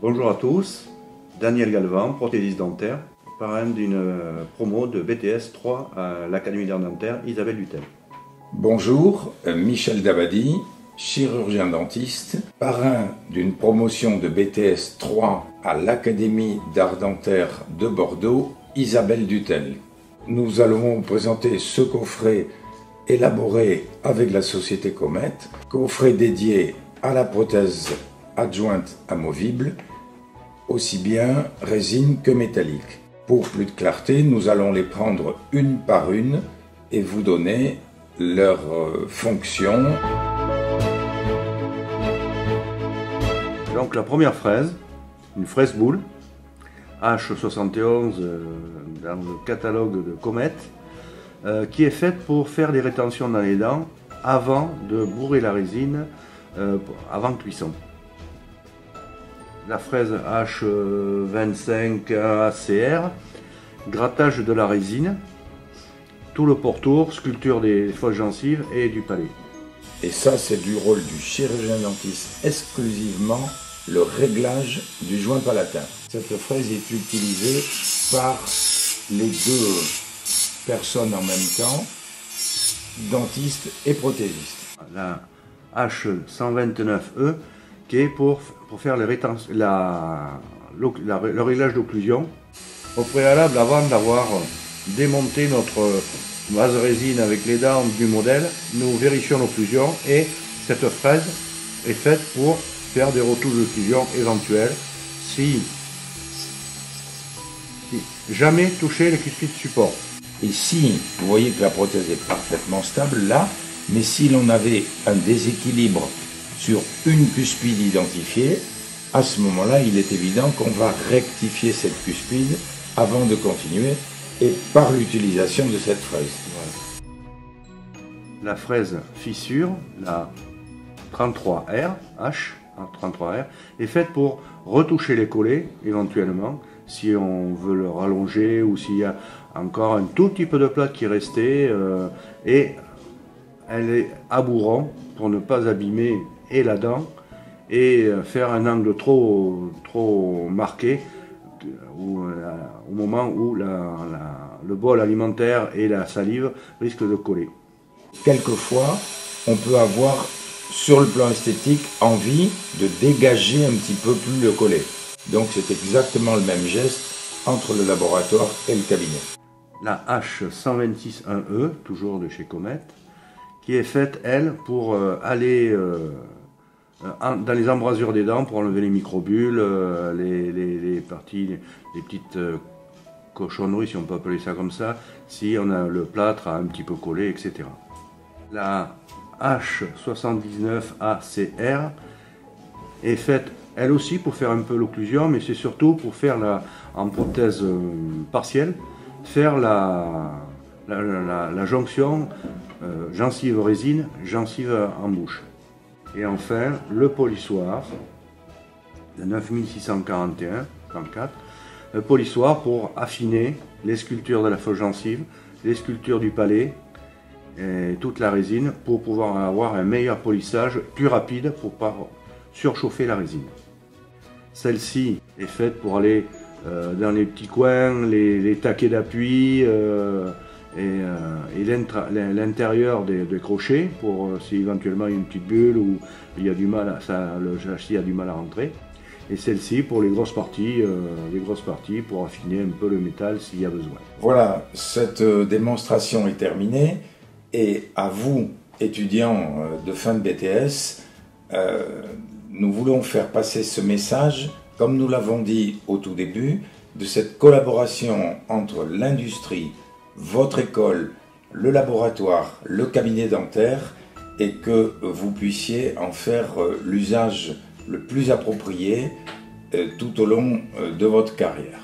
Bonjour à tous, Daniel Galvan, prothésiste dentaire, parrain d'une promo de BTS 3 à l'Académie d'art dentaire Isabelle Dutel. Bonjour, Michel Dabadi, chirurgien dentiste, parrain d'une promotion de BTS 3 à l'Académie d'art dentaire de Bordeaux Isabelle Dutel. Nous allons vous présenter ce coffret élaboré avec la société Comet, coffret dédié à la prothèse adjointe amovible, aussi bien résine que métallique. Pour plus de clarté, nous allons les prendre une par une et vous donner leur fonction. Donc la première fraise, une fraise boule, H71 dans le catalogue de Comet, qui est faite pour faire des rétentions dans les dents avant de bourrer la résine, avant cuisson. La fraise H25 ACR, grattage de la résine, tout le pourtour, sculpture des fausses gencives et du palais. Et ça, c'est du rôle du chirurgien dentiste, exclusivement le réglage du joint palatin. Cette fraise est utilisée par les deux personnes en même temps, dentiste et prothésiste. La H129E qui est pour faire le réglage d'occlusion. Au préalable, avant d'avoir démonté notre base résine avec les dents du modèle, nous vérifions l'occlusion et cette fraise est faite pour faire des retouches d'occlusion éventuelles si jamais toucher les cuspides support. Ici, vous voyez que la prothèse est parfaitement stable là, mais si l'on avait un déséquilibre sur une cuspide identifiée, à ce moment-là, il est évident qu'on va rectifier cette cuspide avant de continuer et par l'utilisation de cette fraise. Voilà. La fraise fissure, la 33R, H33R, est faite pour retoucher les collets éventuellement, si on veut le rallonger ou s'il y a encore un tout petit peu de plâtre qui est resté, et elle est à bourron pour ne pas abîmer et la dent et faire un angle trop marqué au moment où le bol alimentaire et la salive risquent de coller. Quelquefois, on peut avoir, sur le plan esthétique, envie de dégager un petit peu plus le collet. Donc c'est exactement le même geste entre le laboratoire et le cabinet. La H126.1E, toujours de chez Comet, qui est faite, elle, pour aller dans les embrasures des dents, pour enlever les microbules, les petites cochonneries, si on peut appeler ça comme ça, si on a le plâtre a un petit peu collé, etc. La H79ACR est faite, elle aussi, pour faire un peu l'occlusion, mais c'est surtout pour faire, en prothèse partielle, faire la jonction gencive-résine, gencive en bouche. Et enfin, le polissoir, le 9641-34, le polissoir pour affiner les sculptures de la fausse gencive, les sculptures du palais, et toute la résine, pour pouvoir avoir un meilleur polissage, plus rapide, pour ne pas surchauffer la résine. Celle-ci est faite pour aller dans les petits coins, les taquets d'appui et l'intérieur des crochets pour si éventuellement il y a une petite bulle ou il y a du mal, le châssis a du mal à rentrer. Et celle-ci pour les grosses parties pour affiner un peu le métal s'il y a besoin. Voilà, cette démonstration est terminée et à vous, étudiants de fin de BTS, nous voulons faire passer ce message, comme nous l'avons dit au tout début, de cette collaboration entre l'industrie, votre école, le laboratoire, le cabinet dentaire, et que vous puissiez en faire l'usage le plus approprié tout au long de votre carrière.